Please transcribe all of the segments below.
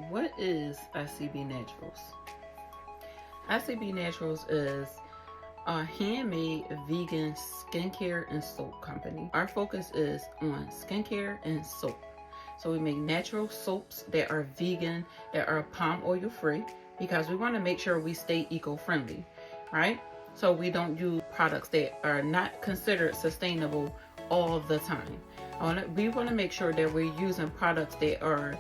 What is SCB Naturals? SCB Naturals is a handmade vegan skincare and soap company. Our focus is on skincare and soap. So we make natural soaps that are vegan, that are palm oil free, because we want to make sure we stay eco-friendly, right? So we don't use products that are not considered sustainable all the time. We want to make sure that we're using products that are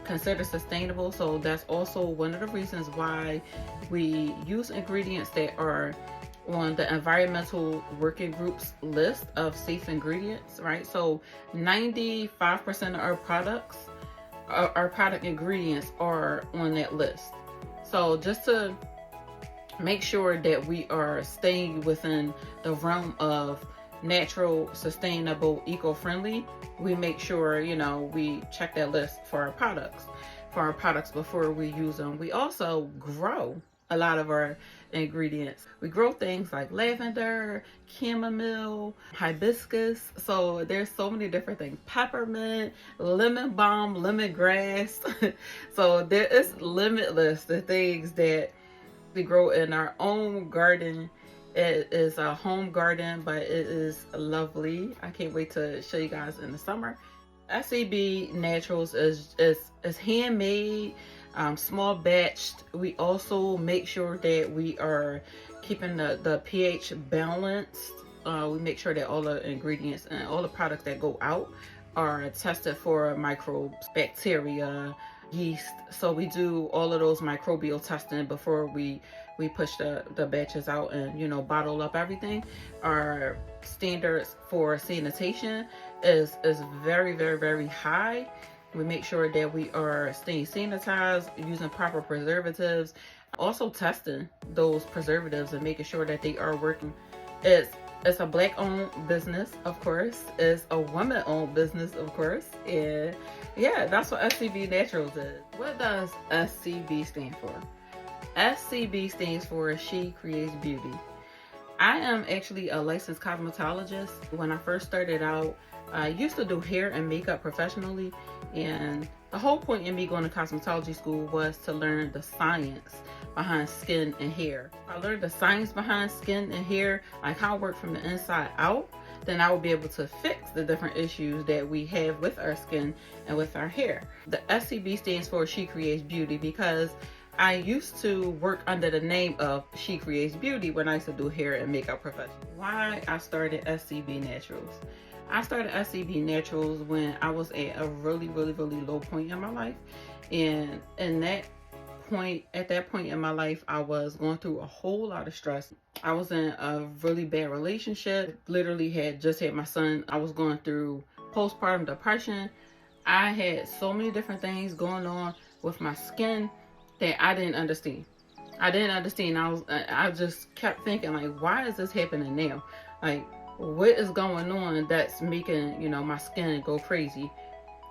considered sustainable. So that's also one of the reasons why we use ingredients that are on the environmental working groups list of safe ingredients, right? So 95% of our products, our product ingredients are on that list. So just to make sure that we are staying within the realm of natural, sustainable, eco-friendly, we make sure, we check that list for our products before we use them. We also grow a lot of our ingredients. We grow things like lavender, chamomile, hibiscus. So there's so many different things. Peppermint, lemon balm, lemongrass. So there is limitless the things that we grow in our own garden. It is a home garden, but it is lovely. I can't wait to show you guys in the summer. SCB Naturals is handmade, small batched. We also make sure that we are keeping the pH balanced. We make sure that all the ingredients and all the products that go out are tested for microbes, bacteria, yeast. So we do all of those microbial testing before we push the batches out and bottle up everything. Our standards for sanitation is very, very, very high. We make sure that we are staying sanitized, using proper preservatives, also testing those preservatives and making sure that they are working. It's a Black-owned business, of course. It's a woman-owned business, of course. And yeah, that's what SCB Naturals is. What does SCB stand for? SCB stands for She Creates Beauty. I am actually a licensed cosmetologist. When I first started out, I used to do hair and makeup professionally, and the whole point in me going to cosmetology school was to learn the science behind skin and hair. If I learned the science behind skin and hair, like how it works from the inside out, then I will be able to fix the different issues that we have with our skin and with our hair. The SCB stands for She Creates Beauty because I used to work under the name of She Creates Beauty when I used to do hair and makeup professionally. Why I started SCB Naturals? I started SCB Naturals when I was at a really, really, really low point in my life. And at that point in my life, I was going through a whole lot of stress. I was in a really bad relationship. Literally had just had my son. I was going through postpartum depression. I had so many different things going on with my skin that I didn't understand. I just kept thinking, like, why is this happening now? Like, what is going on that's making, my skin go crazy?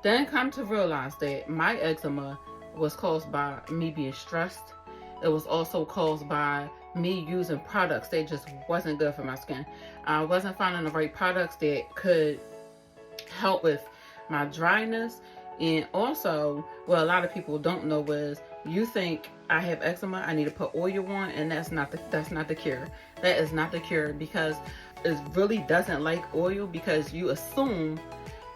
Then come to realize that my eczema was caused by me being stressed. It was also caused by me using products that just wasn't good for my skin. I wasn't finding the right products that could help with my dryness. And also, what a lot of people don't know is, you think I have eczema, I need to put oil on, and that's not the cure. That is not the cure, because it really doesn't like oil, because you assume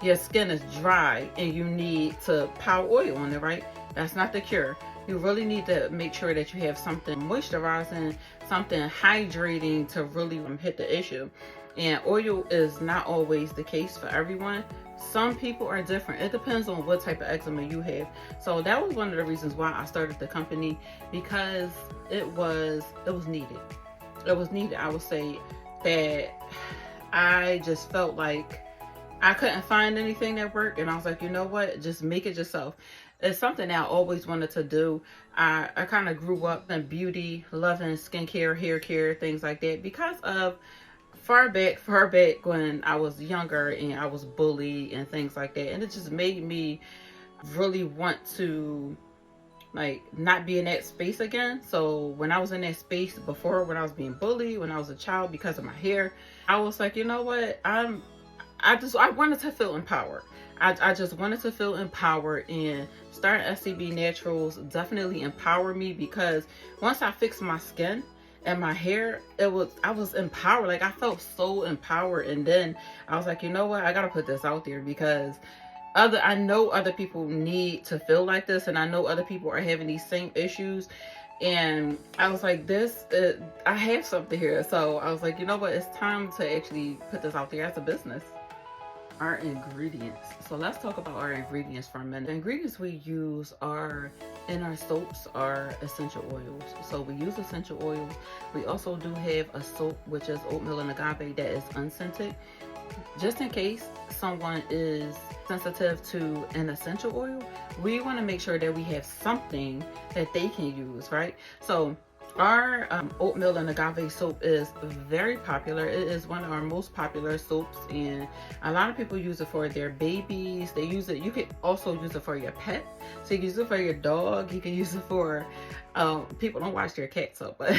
your skin is dry and you need to pour oil on it, right? That's not the cure. You really need to make sure that you have something moisturizing, something hydrating to really hit the issue. And oil is not always the case for everyone. Some people are different. It depends on what type of eczema you have. So that was one of the reasons why I started the company, because it was needed. It was needed. I would say that I just felt like I couldn't find anything that worked, and I was like, you know what? Just make it yourself. It's something that I always wanted to do. I kind of grew up in beauty, loving skincare, hair care, things like that, because of far back when I was younger and I was bullied and things like that. And it just made me really want to not be in that space again. So when I was in that space before, when I was being bullied, when I was a child because of my hair, I was like, you know what? I wanted to feel empowered. I just wanted to feel empowered, and starting SCB Naturals definitely empowered me, because once I fixed my skin and my hair, I was empowered. Like, I felt so empowered. And then I was like, you know what? I gotta put this out there, because I know other people need to feel like this, and I know other people are having these same issues. And I was like, I have something here. So I was like, you know what? It's time to actually put this out there as a business. Our ingredients. So let's talk about our ingredients for a minute. The ingredients we use in our soaps are essential oils. So we use essential oils. We also do have a soap, which is oatmeal and agave, that is unscented. Just in case someone is sensitive to an essential oil, we want to make sure that we have something that they can use, right? So our oatmeal and agave soap is very popular. It is one of our most popular soaps, and a lot of people use it for their babies. They use it. You can also use it for your pet. So you can use it for your dog. You can use it for people don't wash their cats up, but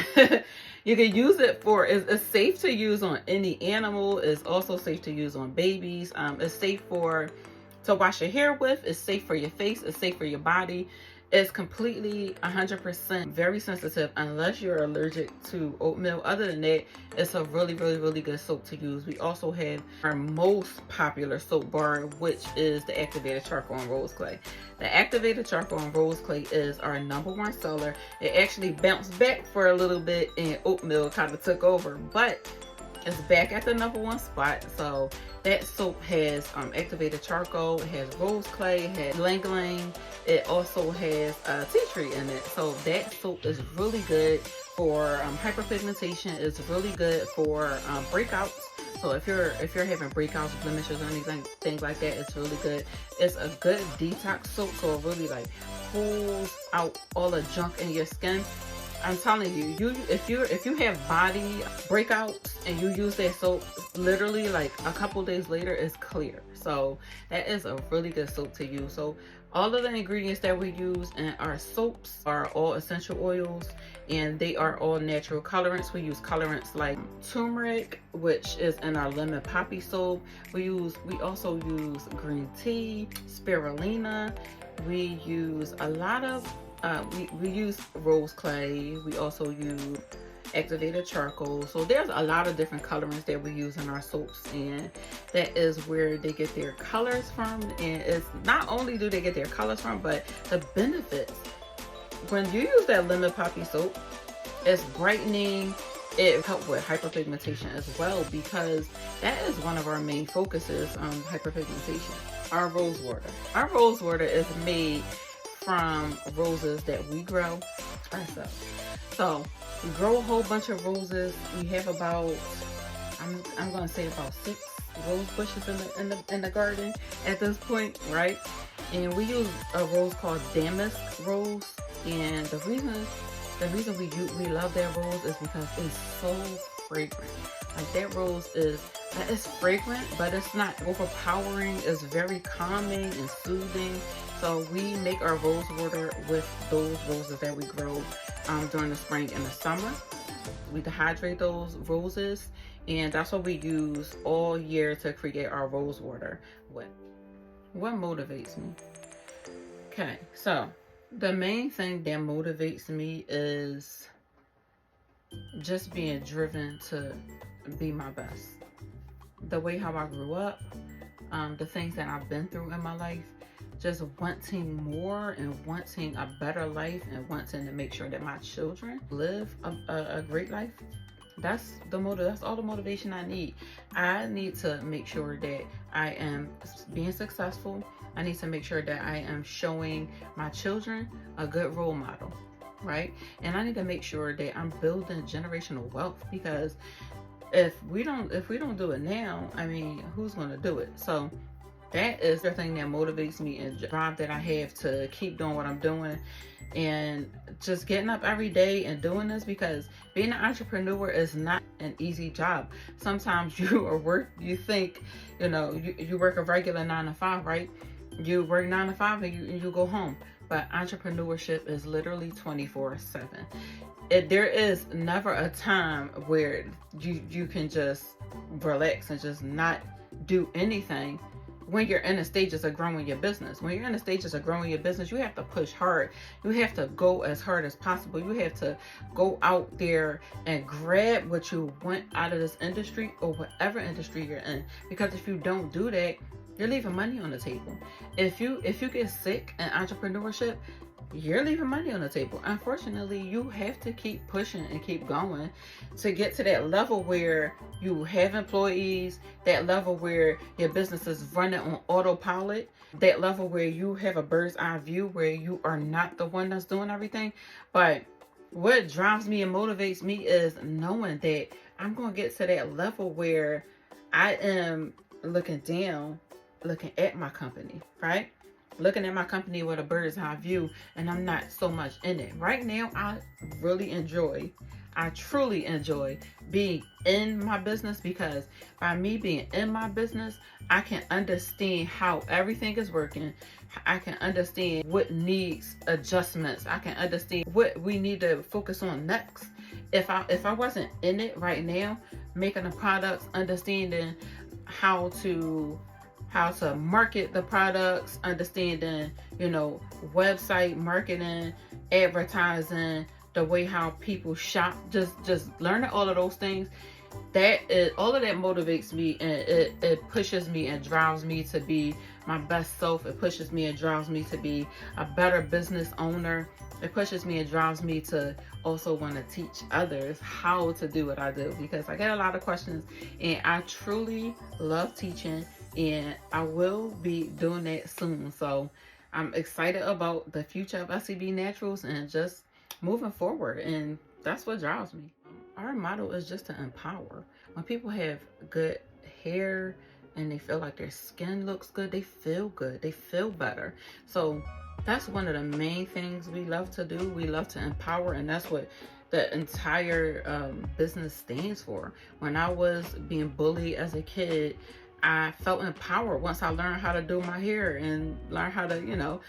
you can use it for. It's safe to use on any animal. It's also safe to use on babies. It's safe to wash your hair with. It's safe for your face. It's safe for your body. It's completely 100% very sensitive unless you're allergic to oatmeal. Other than that, it's a really, really, really good soap to use. We also have our most popular soap bar, which is the activated charcoal and rose clay. The activated charcoal and rose clay is our #1 seller. It actually bounced back for a little bit, and oatmeal kind of took over, but it's back at the #1 spot. So that soap has activated charcoal, it has rose clay, it has ylang ylang, it also has tea tree in it. So that soap is really good for hyperpigmentation. It's really good for breakouts. So if you're having breakouts, blemishes, or anything, things like that, it's really good. It's a good detox soap, so it really like pulls out all the junk in your skin. I'm telling you, if you have body breakouts and you use that soap, literally like a couple days later, it's clear. So that is a really good soap to use. So all of the ingredients that we use in our soaps are all essential oils, and they are all natural colorants. We use colorants like turmeric, which is in our lemon poppy soap. We also use green tea, spirulina. We use a lot of we use rose clay. We also use activated charcoal. So there's a lot of different colorants that we use in our soaps, and that is where they get their colors from. And it's not only do they get their colors from, but the benefits. When you use that lemon poppy soap, it's brightening. It helps with hyperpigmentation as well, because that is one of our main focuses on hyperpigmentation. Our rose water. Our rose water is made from roses that we grow ourselves. So we grow a whole bunch of roses. We have about, I'm going to say about 6 rose bushes in the garden at this point, right? And we use a rose called damask rose, and the reason we love that rose is because it's so fragrant. Like, that rose it's fragrant, but it's not overpowering. It's very calming and soothing. So we make our rose water with those roses that we grow during the spring and the summer. We dehydrate those roses, and that's what we use all year to create our rose water. What motivates me? Okay, so the main thing that motivates me is just being driven to be my best. The way how I grew up, the things that I've been through in my life, just wanting more and wanting a better life and wanting to make sure that my children live a great life. That's all the motivation I need. I need to make sure that I am being successful. I need to make sure that I am showing my children a good role model, right? And I need to make sure that I'm building generational wealth, because if we don't do it now, I mean, who's going to do it? So that is the thing that motivates me, and drive that I have to keep doing what I'm doing, and just getting up every day and doing this, because being an entrepreneur is not an easy job. Sometimes you think, you work a regular 9-to-5, right? You work 9-to-5 and you go home. But entrepreneurship is literally 24/7. There is never a time where you can just relax and just not do anything when you're in the stages of growing your business. When you're in the stages of growing your business, you have to push hard. You have to go as hard as possible. You have to go out there and grab what you want out of this industry or whatever industry you're in. Because if you don't do that, you're leaving money on the table. If you get sick in entrepreneurship, you're leaving money on the table. Unfortunately, you have to keep pushing and keep going to get to that level where you have employees, that level where your business is running on autopilot, that level where you have a bird's eye view, where you are not the one that's doing everything. But what drives me and motivates me is knowing that I'm going to get to that level where I am looking down, looking at my company, right? Looking at my company with a bird's eye view, and I'm not so much in it. Right now, I truly enjoy being in my business, because by me being in my business, I can understand how everything is working. I can understand what needs adjustments. I can understand what we need to focus on next. If I wasn't in it right now, making the products, understanding how to market the products, understanding, website marketing, advertising, the way how people shop, just learning all of those things, all of that motivates me, and it pushes me and drives me to be my best self. It pushes me and drives me to be a better business owner. It pushes me and drives me to also want to teach others how to do what I do, because I get a lot of questions and I truly love teaching, and I will be doing that soon. So I'm excited about the future of SCB Naturals and just moving forward, and that's what drives me. Our motto is just to empower. When people have good hair and they feel like their skin looks good, they feel good, they feel better. So that's one of the main things we love to do. We love to empower, and that's what the entire business stands for. When I was being bullied as a kid, I felt empowered once I learned how to do my hair and learn how to,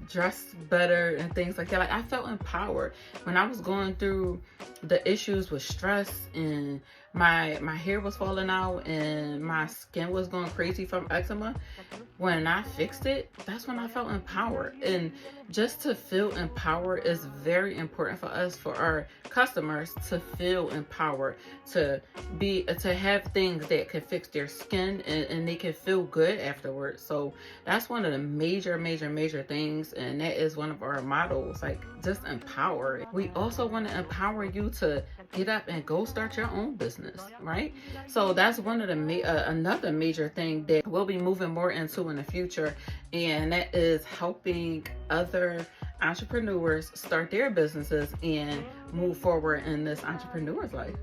dress better and things like that. Like, I felt empowered when I was going through the issues with stress, and my hair was falling out and my skin was going crazy from eczema. When I fixed it, that's when I felt empowered. And just to feel empowered is very important for us, for our customers to feel empowered, to have things that can fix their skin, and they can feel good afterwards. So that's one of the major things, and that is one of our mottos, like, just empower. We also want to empower you to get up and go start your own business, right? So that's one of the another major thing that we'll be moving more into in the future, and that is helping other entrepreneurs start their businesses and move forward in this entrepreneur's life.